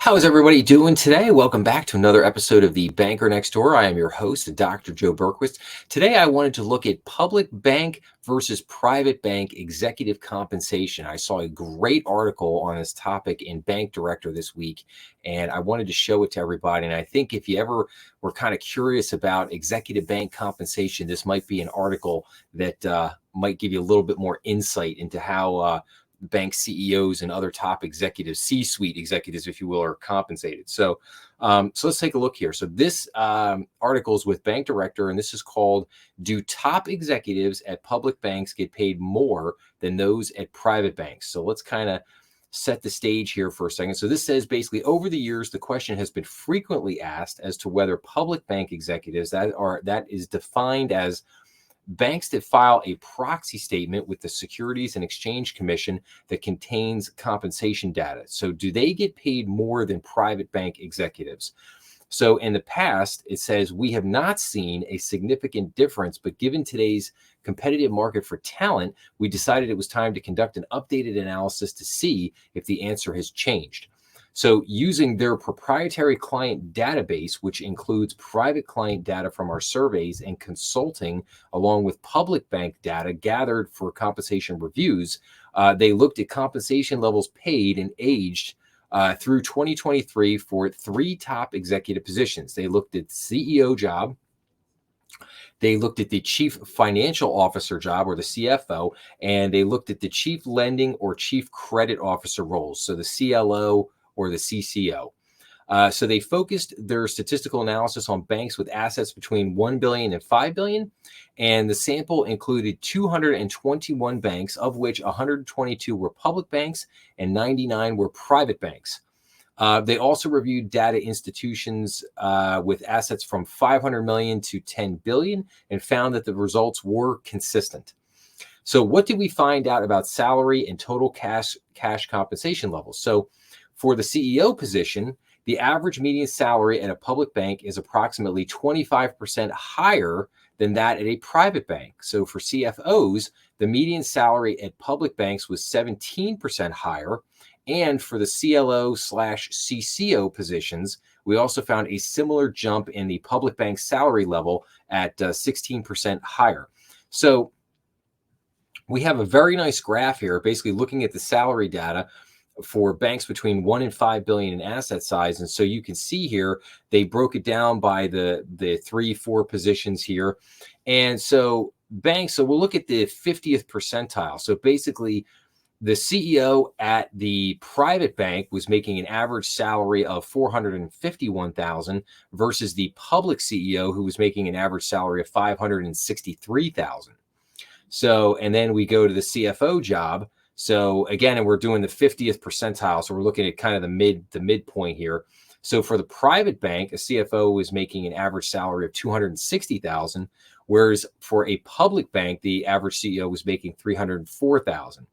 How is everybody doing today? Welcome back to another episode of The Banker Next Door. I am your host, Dr. Joe Berquist. Today, I wanted to look at public bank versus private bank executive compensation. I saw a great article on this topic in Bank Director this week, and I wanted to show it to everybody. And I think if you ever were kind of curious about executive bank compensation, this might be an article that might give you a little bit more insight into how bank CEOs and other top executives, C-suite executives, if you will, are compensated. So let's take a look here. So this article is with Bank Director, and this is called, "Do Top Executives at Public Banks Get Paid More Than Those at Private Banks?" So let's kind of set the stage here for a second. So this says basically, over the years, the question has been frequently asked as to whether public bank executives, that is defined as banks that file a proxy statement with the Securities and Exchange Commission that contains compensation data. So do they get paid more than private bank executives? So in the past, it says, "We have not seen a significant difference, but given today's competitive market for talent, we decided it was time to conduct an updated analysis to see if the answer has changed." So using their proprietary client database, which includes private client data from our surveys and consulting, along with public bank data gathered for compensation reviews, they looked at compensation levels paid and aged through 2023 for three top executive positions. They looked at the CEO job. They looked at the chief financial officer job, or the CFO, and they looked at the chief lending or chief credit officer roles, so the CLO or the CCO. So they focused their statistical analysis on banks with assets between $1 billion and $5 billion. And the sample included 221 banks, of which 122 were public banks and 99 were private banks. They also reviewed data institutions with assets from 500 million to 10 billion and found that the results were consistent. So what did we find out about salary and total cash compensation levels? So for the CEO position, the average median salary at a public bank is approximately 25% higher than that at a private bank. So for CFOs, the median salary at public banks was 17% higher. And for the CLO/CCO positions, we also found a similar jump in the public bank salary level at 16% higher. So we have a very nice graph here, basically looking at the salary data for banks between 1 and 5 billion in asset size. And so you can see here, they broke it down by the 3-4 positions here. And so banks, so we'll look at the 50th percentile. So basically, the CEO at the private bank was making an average salary of $451,000 versus the public CEO, who was making an average salary of $563,000. So, and then we go to the CFO job. So again, and we're doing the 50th percentile. So we're looking at kind of the midpoint here. So for the private bank, a CFO was making an average salary of $260,000, whereas for a public bank, the average CEO was making $304,000.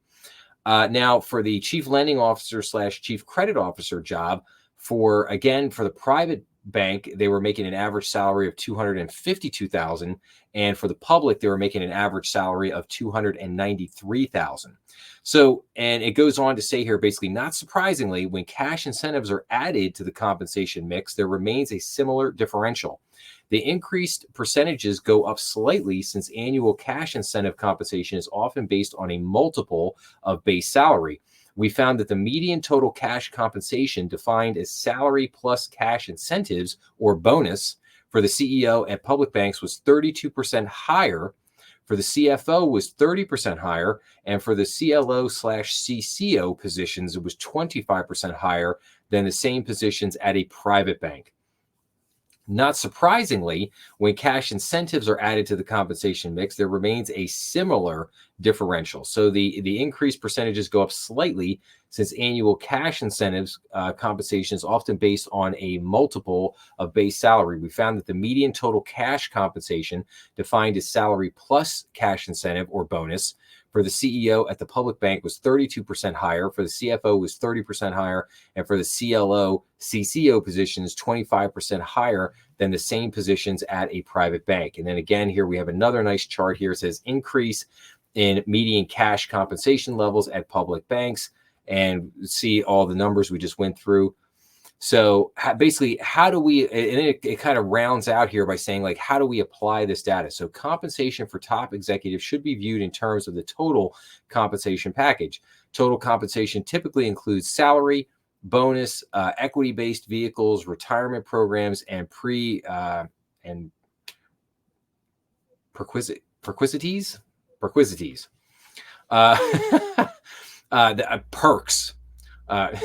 Now for the chief lending officer / chief credit officer job, for the private bank, they were making an average salary of $252,000, and for the public, they were making an average salary of $293,000. So, and it goes on to say here, basically, not surprisingly, when cash incentives are added to the compensation mix, there remains a similar differential. The increased percentages go up slightly since annual cash incentive compensation is often based on a multiple of base salary. We found that the median total cash compensation, defined as salary plus cash incentives or bonus, for the CEO at public banks was 32% higher. For the CFO was 30% higher, and for the CLO/CCO positions, it was 25% higher than the same positions at a private bank. Not surprisingly, when cash incentives are added to the compensation mix, there remains a similar differential. So the increased percentages go up slightly since annual cash incentives compensation is often based on a multiple of base salary. We found that the median total cash compensation, defined as salary plus cash incentive or bonus, for the CEO at the public bank was 32% higher, for the CFO was 30% higher, and for the CLO/CCO positions, 25% higher than the same positions at a private bank. And then again, here we have another nice chart here. It says increase in median cash compensation levels at public banks, and see all the numbers we just went through. So basically, how do we, and it kind of rounds out here by saying, like, how do we apply this data? So compensation for top executives should be viewed in terms of the total compensation package. Total compensation typically includes salary, bonus, equity-based vehicles, retirement programs, and and perquisites, uh, perks. Uh,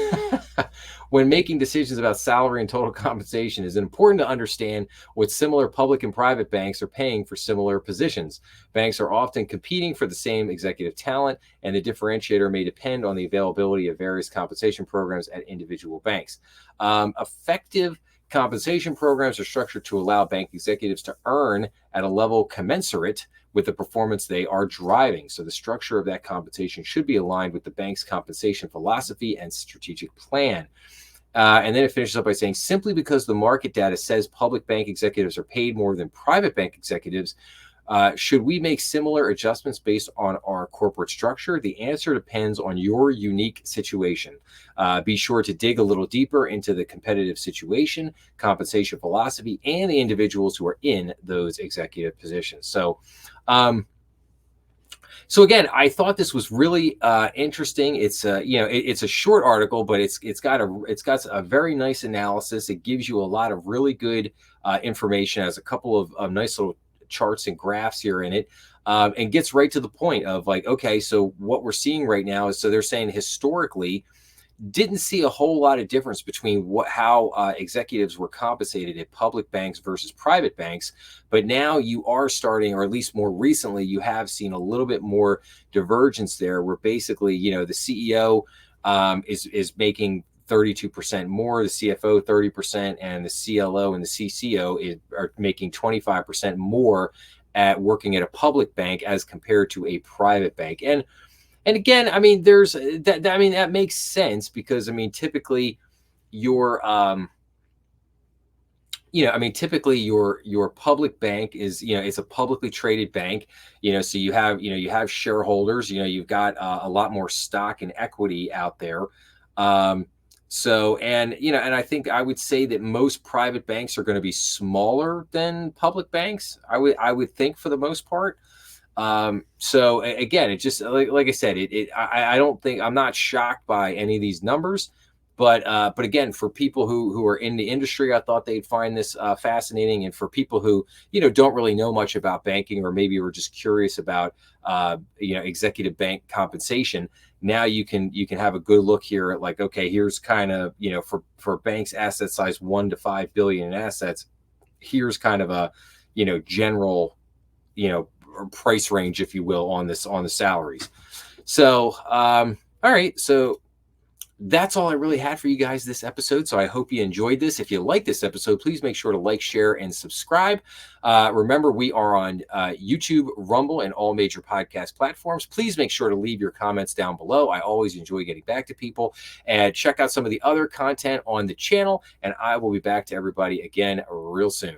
when making decisions about salary and total compensation, it is important to understand what similar public and private banks are paying for similar positions. Banks are often competing for the same executive talent, and the differentiator may depend on the availability of various compensation programs at individual banks. Effective compensation programs are structured to allow bank executives to earn at a level commensurate with the performance they are driving. So the structure of that compensation should be aligned with the bank's compensation philosophy and strategic plan. And then it finishes up by saying, simply because the market data says public bank executives are paid more than private bank executives, should we make similar adjustments based on our corporate structure? The answer depends on your unique situation. Be sure to dig a little deeper into the competitive situation, compensation philosophy, and the individuals who are in those executive positions. So again, I thought this was really interesting. It's it's a short article, but it's got a very nice analysis. It gives you a lot of really good information. It has a couple of nice little charts and graphs here in it, and gets right to the point of, like, okay, so what we're seeing right now is, so they're saying historically didn't see a whole lot of difference between how executives were compensated at public banks versus private banks. But now you are starting, or at least more recently, you have seen a little bit more divergence there, where basically, the CEO is making 32% more, the CFO 30%, and the CLO and the CCO are making 25% more at working at a public bank as compared to a private bank. And again, I mean, there's that. I mean, that makes sense, because I mean, typically, your typically your public bank is, it's a publicly traded bank. So you have shareholders. You've got a lot more stock and equity out there. And I think I would say that most private banks are going to be smaller than public banks. I would think, for the most part. So again, it just, like I said, I don't think, I'm not shocked by any of these numbers, but again, for people who are in the industry, I thought they'd find this fascinating. And for people who, don't really know much about banking, or maybe were just curious about, executive bank compensation, now you can have a good look here at, like, okay, here's kind of, for banks asset size 1 to 5 billion in assets, here's kind of a, general, price range, if you will, on the salaries. So, all right. So that's all I really had for you guys this episode. So I hope you enjoyed this. If you like this episode, please make sure to like, share, and subscribe. Remember, we are on YouTube, Rumble, and all major podcast platforms. Please make sure to leave your comments down below. I always enjoy getting back to people. And check out some of the other content on the channel. And I will be back to everybody again real soon.